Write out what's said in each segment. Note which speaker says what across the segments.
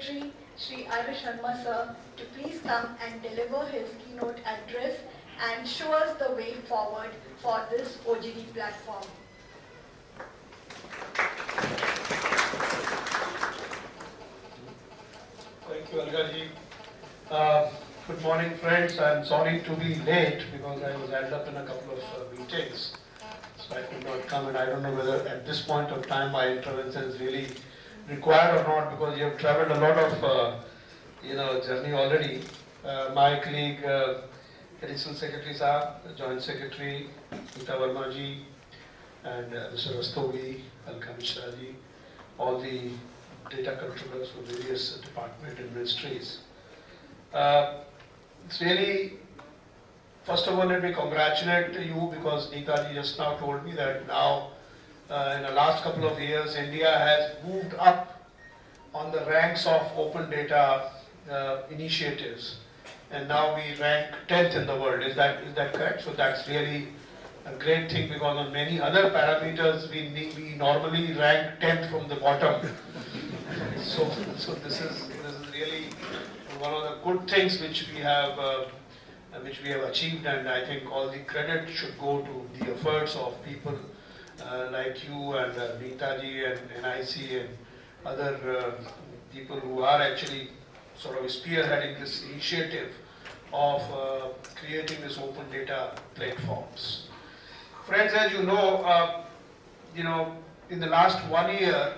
Speaker 1: Secretary, Sri Irish Sharma sir, to please come and deliver his keynote address and show us the way forward for this OGD platform.
Speaker 2: Thank you, Alga ji. Good morning, friends. I'm sorry to be late because I was held up in a couple of meetings, so I could not come. And I don't know whether at this point of time my intervention is really required or not, because you have travelled a lot of journey already. My colleague, Additional Secretary Saab, Joint Secretary Nita Verma ji, and Mr. Rastogi, Alka Mishra ji, all the data controllers for various department and ministries. It's really, first of all, let me congratulate you, because Nita ji just now told me that now in the last couple of years India has moved up on the ranks of open data initiatives, and now we rank 10th in the world. Is that correct? So that's really a great thing, because on many other parameters we normally rank 10th from the bottom. So this is really one of the good things which we have achieved, and I think all the credit should go to the efforts of people like you and Nita ji and NIC and other people who are actually sort of spearheading this initiative of creating this open data platforms. Friends, as you know, in the last 1 year,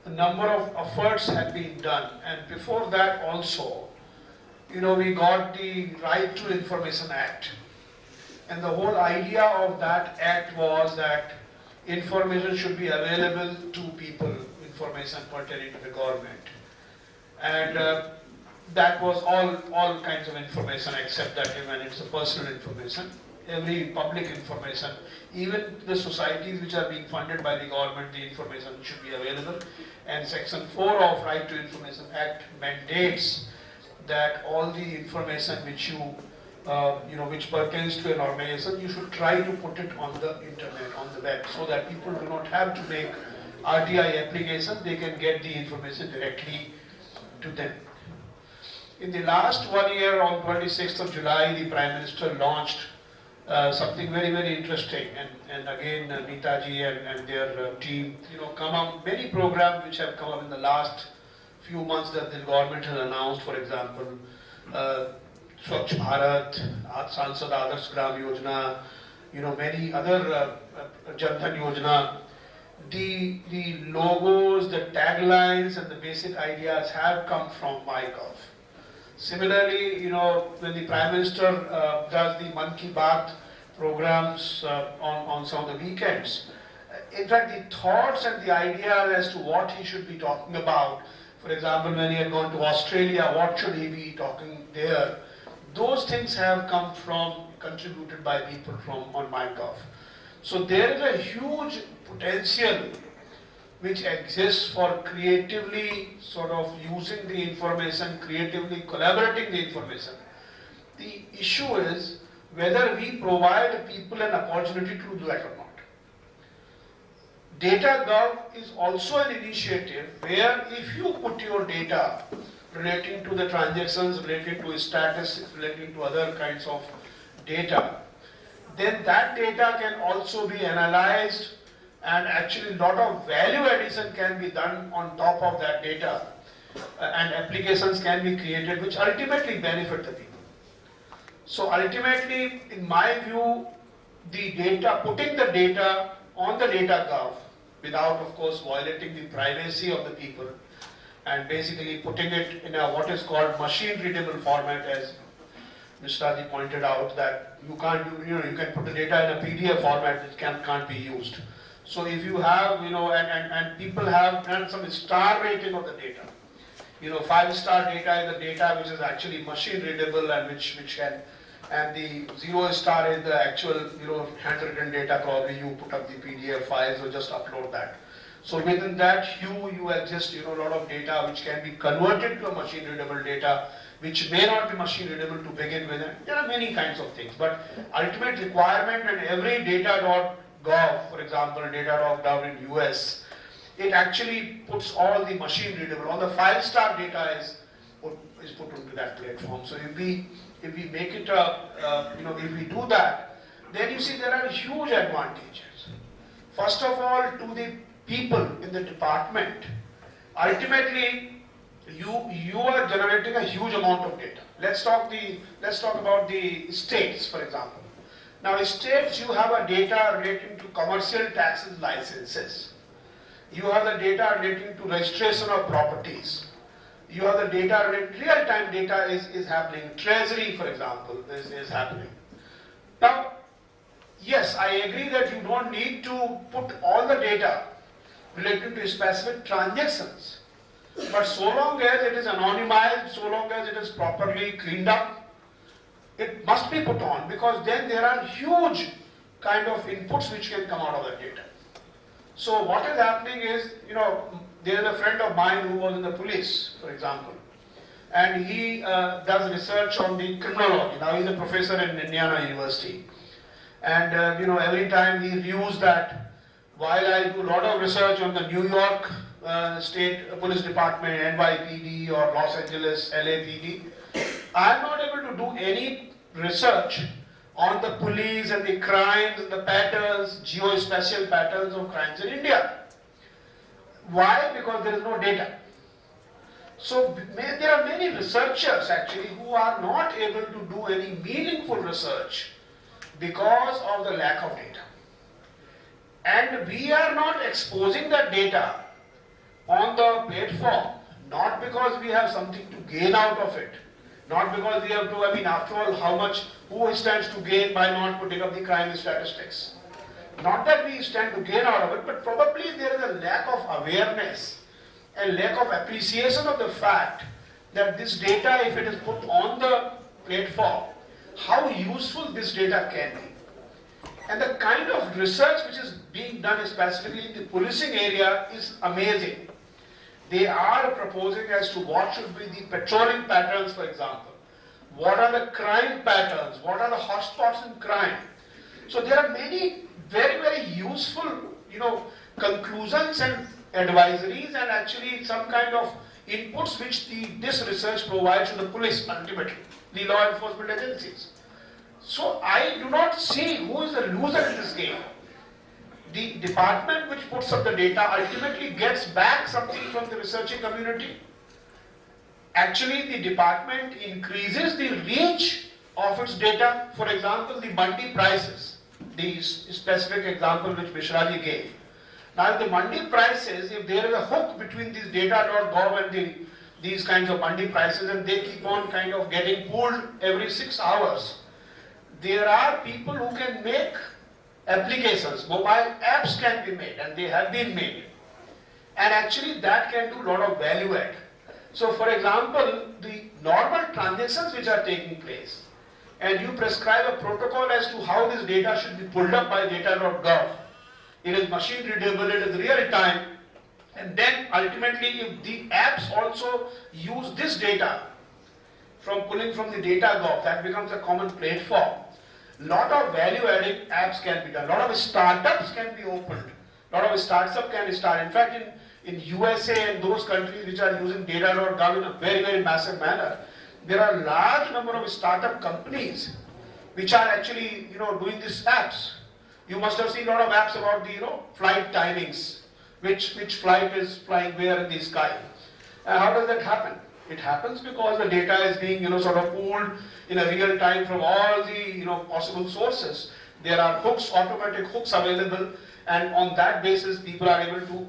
Speaker 2: a number of efforts have been done, and before that also, we got the Right to Information Act, and the whole idea of that act was that information should be available to people, information pertaining to the government, and that was all kinds of information except that when it's a personal information. Every public information, even the societies which are being funded by the government, the information should be available. And Section 4 of Right to Information Act mandates that all the information which which pertains to an organization, you should try to put it on the internet, on the web, so that people do not have to make RTI application, they can get the information directly to them. In the last 1 year, on 26th of July, the Prime Minister launched something very, very interesting, and again Nita ji and their team, come up many programs which have come up in the last few months that the government has announced. For example, Swachh Bharat, Sansad Adarsh Gram Yojana, many other Jan Dhan Yojana. The logos, the taglines, and the basic ideas have come from MyGov. Similarly, when the Prime Minister does the Mann Ki Baat programs on some of the weekends, in fact, the thoughts and the ideas as to what he should be talking about, for example, when he had gone to Australia, what should he be talking there, those things have come contributed by people on MyGov. So there is a huge potential which exists for creatively sort of using the information, creatively collaborating the information. The issue is whether we provide people an opportunity to do that or not. DataGov is also an initiative where if you put your data relating to the transactions, relating to status, relating to other kinds of data, then that data can also be analyzed, and actually a lot of value addition can be done on top of that data, and applications can be created which ultimately benefit the people. So ultimately, in my view, the data, putting the data on the DataGov without of course violating the privacy of the people, and basically putting it in a what is called machine readable format, as Mr. Ji pointed out, that you can't you can put the data in a PDF format which can't be used. So if you have, and people have done some star rating of the data. 5-star data is the data which is actually machine readable and which can, and the 0-star is the actual, handwritten data. Probably you put up the PDF files or just upload that. So within that you exist, a lot of data which can be converted to a machine readable data, which may not be machine readable to begin with. There are many kinds of things, but ultimate requirement, and every data.gov, for example, data.gov in US, it actually puts all the machine readable, all the 5-star data is put into that platform. So if we make it if we do that, then you see there are huge advantages. First of all, to the people in the department, ultimately you are generating a huge amount of data. Let's talk about the states, for example. Now, in states, you have a data relating to commercial taxes licenses. You have the data relating to registration of properties. You have the data, real-time data is happening. Treasury, for example, is happening. Now, yes, I agree that you don't need to put all the data related to specific transactions. But so long as it is anonymized, so long as it is properly cleaned up, it must be put on, because then there are huge kind of inputs which can come out of that data. So what is happening is, there is a friend of mine who was in the police, for example, and he does research on the criminology. Now he's a professor in Indiana University. And every time he reviews that, while I do a lot of research on the New York State Police Department, NYPD, or Los Angeles LAPD, I am not able to do any research on the police and the crimes and the patterns, geospatial patterns of crimes in India. Why? Because there is no data. So there are many researchers actually who are not able to do any meaningful research because of the lack of data. And we are not exposing that data on the platform, not because we have something to gain out of it, not because we have to, after all, who stands to gain by not putting up the crime statistics? Not that we stand to gain out of it, but probably there is a lack of awareness and lack of appreciation of the fact that this data, if it is put on the platform, how useful this data can be. And the kind of research which is being done specifically in the policing area is amazing. They are proposing as to what should be the patrolling patterns, for example. What are the crime patterns? What are the hotspots in crime? So there are many very, very useful, conclusions and advisories, and actually some kind of inputs which this research provides to the police, ultimately, the law enforcement agencies. So I do not see who is the loser in this game. The department which puts up the data ultimately gets back something from the researching community. Actually, the department increases the reach of its data. For example, the mandi prices, the specific example which Mishraji gave. Now, the mandi prices, if there is a hook between these data.gov and these kinds of mandi prices, and they keep on kind of getting pulled every 6 hours, there are people who can make applications, mobile apps can be made, and they have been made. And actually that can do a lot of value add. So for example, the normal transactions which are taking place, and you prescribe a protocol as to how this data should be pulled up by data.gov. It is machine readable, it is real time, and then ultimately if the apps also use this data from pulling from the data.gov, that becomes a common platform. Lot of value-adding apps can be done. Lot of startups can be opened. Lot of startups can start. In fact, in USA and those countries which are using data.gov in a very, very massive manner, there are a large number of startup companies which are actually, doing these apps. You must have seen a lot of apps about the, flight timings, which flight is flying where in the sky. And how does that happen? It happens because the data is being, sort of pulled in a real time from all the, possible sources. There are hooks, automatic hooks available, and on that basis, people are able to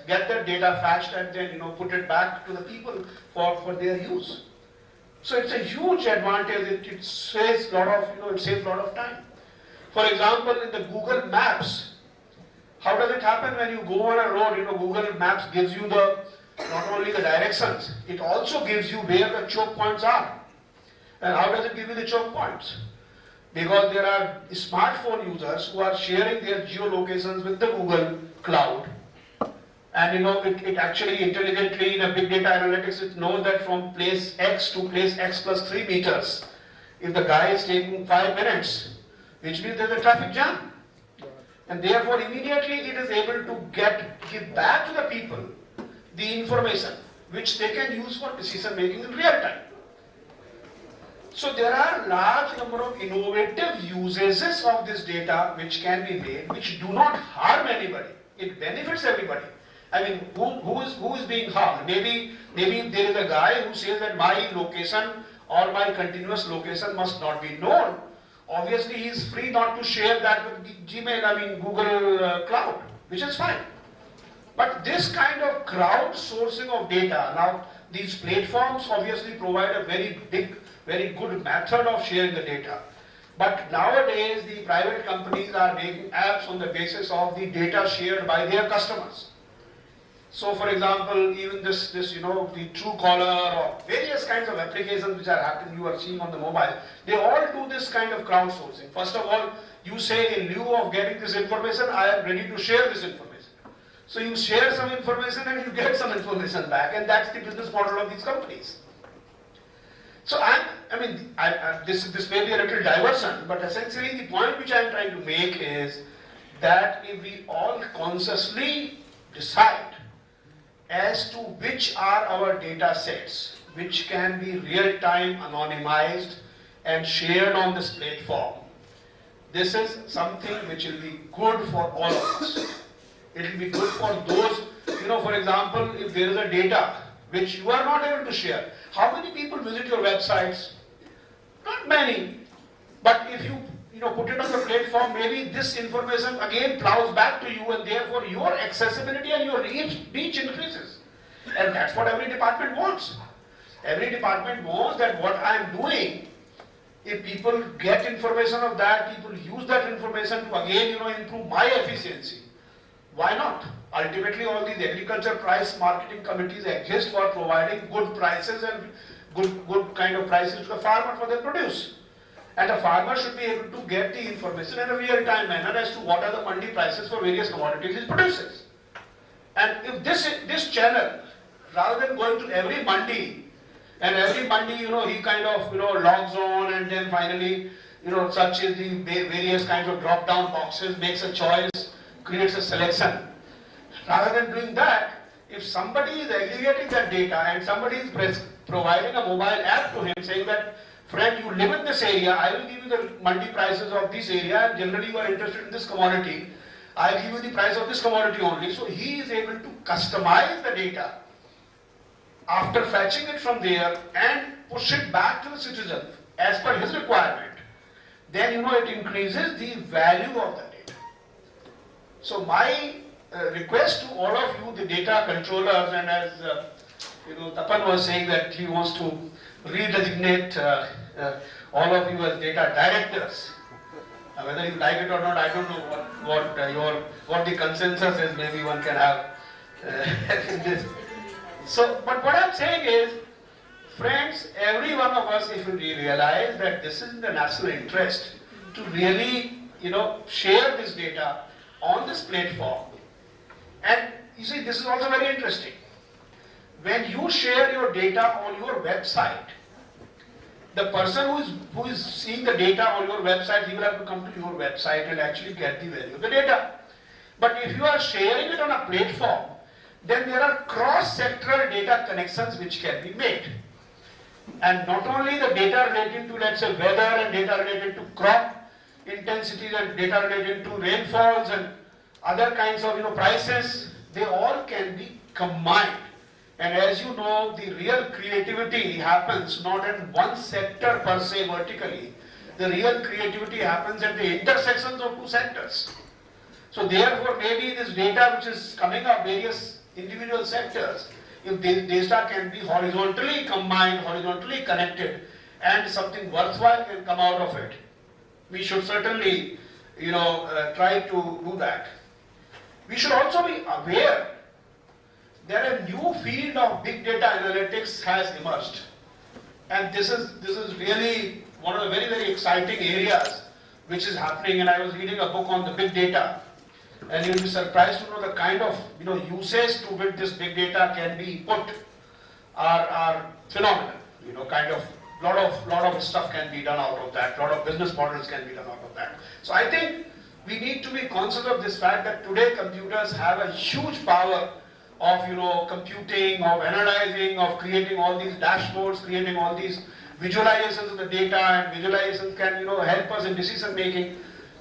Speaker 2: get their data fetched and then, put it back to the people for their use. So it's a huge advantage. It saves a lot of, it saves a lot of time. For example, in the Google Maps, how does it happen when you go on a road? Google Maps gives you not only the directions, it also gives you where the choke points are. And how does it give you the choke points? Because there are smartphone users who are sharing their geolocations with the Google Cloud. And it actually intelligently, in a big data analytics, it knows that from place X to place X plus 3 meters, if the guy is taking 5 minutes, which means there's a traffic jam. And therefore immediately it is able to give back to the people the information which they can use for decision making in real time. So there are large number of innovative usages of this data which can be made, which do not harm anybody. It benefits everybody. I mean, who is being harmed? Maybe there is a guy who says that my location or my continuous location must not be known. Obviously, he is free not to share that with Gmail, Google Cloud, which is fine. But this kind of crowdsourcing of data, now these platforms obviously provide a very good method of sharing the data. But nowadays, the private companies are making apps on the basis of the data shared by their customers. So, for example, even the Truecaller or various kinds of applications which are happening, you are seeing on the mobile, they all do this kind of crowdsourcing. First of all, you say in lieu of getting this information, I am ready to share this information. So you share some information and you get some information back, and that's the business model of these companies. So this may be a little diversion, but essentially the point which I am trying to make is that if we all consciously decide as to which are our data sets, which can be real-time anonymized and shared on this platform, this is something which will be good for all of us. It will be good for those, for example, if there is a data which you are not able to share. How many people visit your websites? Not many. But if you put it on the platform, maybe this information again plows back to you, and therefore your accessibility and your reach increases. And that's what every department wants. Every department wants that what I am doing, if people get information of that, people use that information to again improve my efficiency. Why not? Ultimately, all these agriculture price marketing committees exist for providing good prices and good kind of prices to the farmer for their produce. And a farmer should be able to get the information in a real-time manner as to what are the mandi prices for various commodities he produces. And if this channel, rather than going to every mandi, and every mandi, he kind of, logs on, and then finally, searches the various kinds of drop-down boxes, makes a choice, creates a selection. Rather than doing that, if somebody is aggregating that data and somebody is providing a mobile app to him saying that, friend, you live in this area, I will give you the mandi prices of this area, and generally you are interested in this commodity, I will give you the price of this commodity only. So he is able to customize the data after fetching it from there and push it back to the citizen as per his requirement. Then it increases the value of the data. So my request to all of you, the data controllers, and as Tapan was saying that he wants to redesignate all of you as data directors. Whether you like it or not, I don't know what the consensus is. Maybe one can have in this. So, but what I'm saying is, friends, every one of us, if we realize that this is in the national interest to really, share this data on this platform. And you see, this is also very interesting. When you share your data on your website, the person who is seeing the data on your website, he will have to come to your website and actually get the value of the data. But if you are sharing it on a platform, then there are cross-sectoral data connections which can be made. And not only the data related to, let's say, weather, and data related to crop intensities, and data related to rainfalls and other kinds of prices, they all can be combined. And as you know, the real creativity happens not in one sector per se vertically. The real creativity happens at the intersections of two sectors. So therefore, maybe this data which is coming up various individual sectors, if the data can be horizontally combined, horizontally connected, and something worthwhile can come out of it, we should certainly, try to do that. We should also be aware that a new field of big data analytics has emerged, and this is really one of the very, very exciting areas which is happening. And I was reading a book on the big data, and you'll be surprised to know the kind of usage to which this big data can be put are phenomenal. Kind of lot of stuff can be done out of that. Lot of business models can be done out of that. So I think we need to be conscious of this fact that today computers have a huge power of computing, of analyzing, of creating all these dashboards, creating all these visualizations of the data, and visualizations can help us in decision making.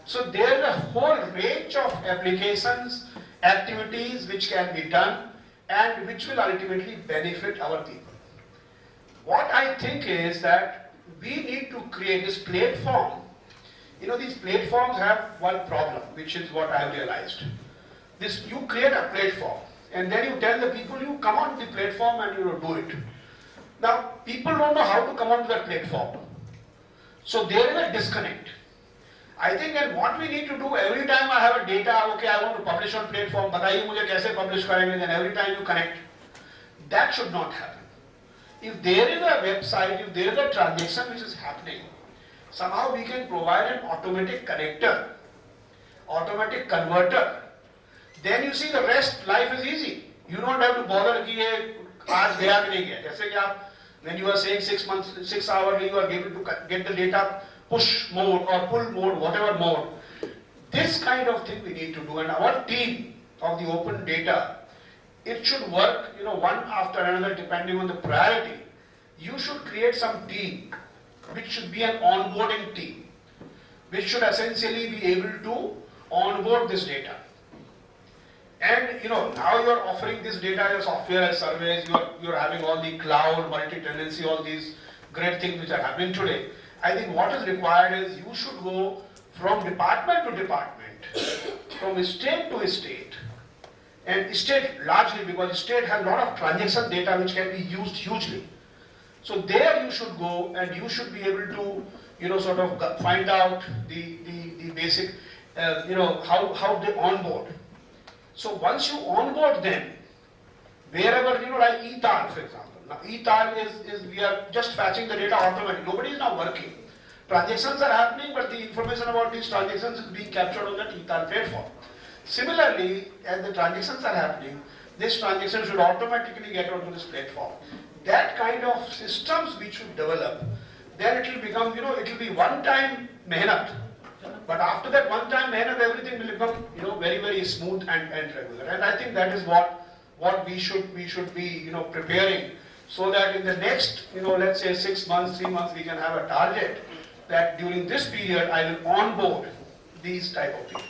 Speaker 2: So there is a whole range of applications, activities which can be done and which will ultimately benefit our people. What I think is that we need to create this platform. These platforms have one problem, which is what I have realized. You create a platform and then you tell the people, you come on the platform and do it. Now, people don't know how to come onto that platform. So there is a disconnect. I think that what we need to do, every time I have a data, okay, I want to publish on platform, bataiye mujhe kaise publish karenge, then every time you connect. That should not happen. If there is a website, if there is a transaction which is happening, somehow we can provide an automatic connector, automatic converter. Then you see the rest, life is easy. You don't have to bother ki ye aaj gaya ki nahi gaya. Jaise ki aap, when you are saying 6 months, 6 hours, you are able to get the data push mode or pull mode, whatever mode. This kind of thing we need to do, and our team of the open data, it should work, one after another depending on the priority. You should create some team, which should be an onboarding team, which should essentially be able to onboard this data. And now you are offering this data as software as service, you are having all the cloud, multi-tenancy, all these great things which are happening today. I think what is required is you should go from department to department, from state to state, and state largely because state has a lot of transaction data which can be used hugely. So there you should go and you should be able to sort of find out the basic how they onboard. So once you onboard them, wherever like ETAL for example. Now ETAL is we are just fetching the data automatically. Nobody is now working. Transactions are happening, but the information about these transactions is being captured on that ETAL platform. Similarly, as the transactions are happening, this transaction should automatically get onto this platform. That kind of systems we should develop, then it will become, it will be one-time mehnat. But after that one-time mehnat, everything will become, very, very smooth and regular. And I think that is what we should be, preparing, so that in the next, let's say 6 months, 3 months, we can have a target that during this period I will onboard these type of people.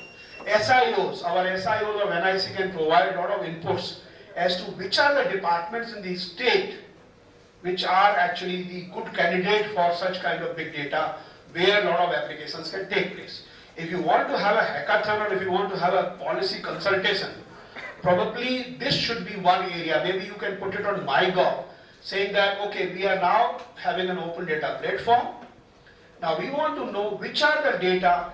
Speaker 2: SIOs, our SIOs of NIC can provide a lot of inputs as to which are the departments in the state which are actually the good candidate for such kind of big data where a lot of applications can take place. If you want to have a hackathon or if you want to have a policy consultation, probably this should be one area. Maybe you can put it on MyGov, saying that, okay, we are now having an open data platform. Now we want to know which are the data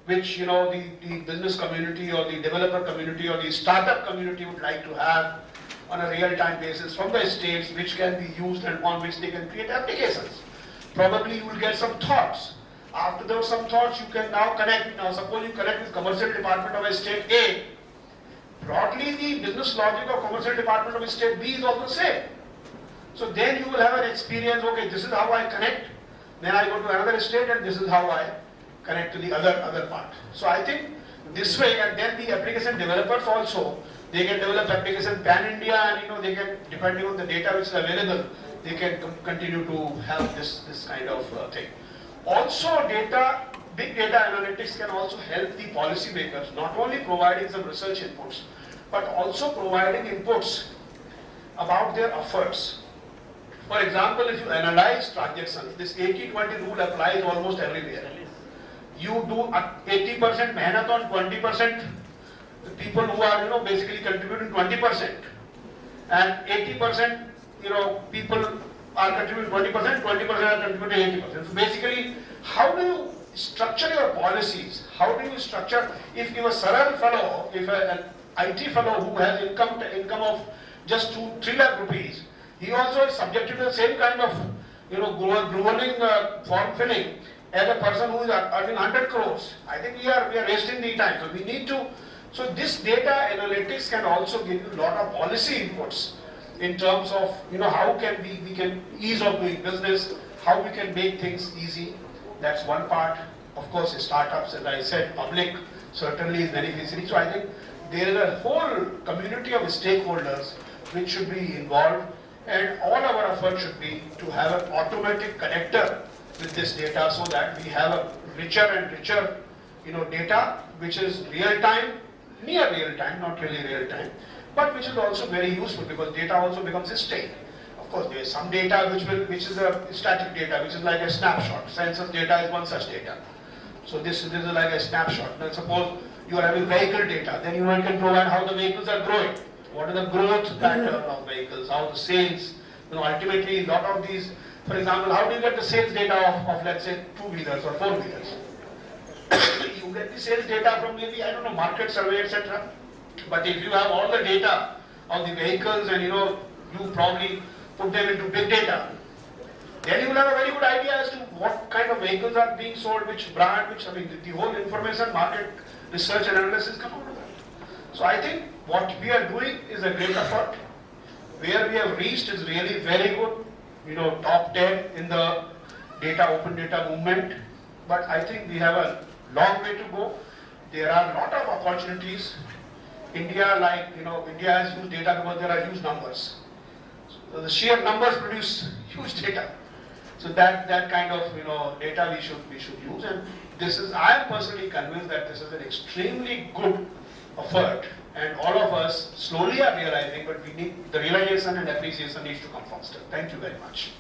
Speaker 2: which the business community or the developer community or the startup community would like to have on a real-time basis from the states, which can be used and on which they can create applications. Probably you will get some thoughts. After those some thoughts, you can now connect. Now suppose you connect with commercial department of a state A. Broadly, the business logic of commercial department of a state B is also the same. So then you will have an experience, okay, this is how I connect. Then I go to another state and this is how I connect to the other part. So I think this way, and then the application developers also, they can develop application pan-India and they can, depending on the data which is available, they can continue to have this kind of thing. Also big data analytics can also help the policymakers, not only providing some research inputs, but also providing inputs about their efforts. For example, if you analyze transactions, this 80-20 rule applies almost everywhere. You do 80% mehnat on 20%, the people who are basically contributing 20%, and 80% people are contributing 20%, 20% are contributing 80%. So basically, how do you structure your policies? How do you structure, if a Saral fellow, if an IT fellow who has income of just 2-3 lakh rupees, he also is subjected to the same kind of grueling form filling as a person who is earning 100 crores. I think we are wasting the time. So we need to, so this data analytics can also give you a lot of policy inputs in terms of how can we can ease of doing business, how we can make things easy. That's one part. Of course, startups, as I said, public certainly is beneficiary. So I think there is a whole community of stakeholders which should be involved, and all our effort should be to have an automatic connector with this data so that we have a richer and richer data which is real time, near real time, not really real time, but which is also very useful because data also becomes a state. Of course, there is some data which is a static data, which is like a snapshot. Census data is one such data. So this is like a snapshot. Now suppose you are having vehicle data, then you can provide how the vehicles are growing. What is the growth pattern of vehicles, how the sales, ultimately a lot of these, for example, how do you get the sales data of let's say 2-wheelers or 4-wheelers? You get the sales data from maybe, I don't know, market survey, etc. But if you have all the data of the vehicles and you probably put them into big data, then you will have a very good idea as to what kind of vehicles are being sold, which brand, the whole information, market research and analysis come out of that. So I think what we are doing is a great effort. Where we have reached is really very good, top 10 in the open data movement. But I think we have a long way to go. There are a lot of opportunities. India has huge data because there are huge numbers. So the sheer numbers produce huge data. So that kind of data we should use, and I am personally convinced that this is an extremely good effort, and all of us slowly are realizing, but the realization and appreciation needs to come faster. Thank you very much.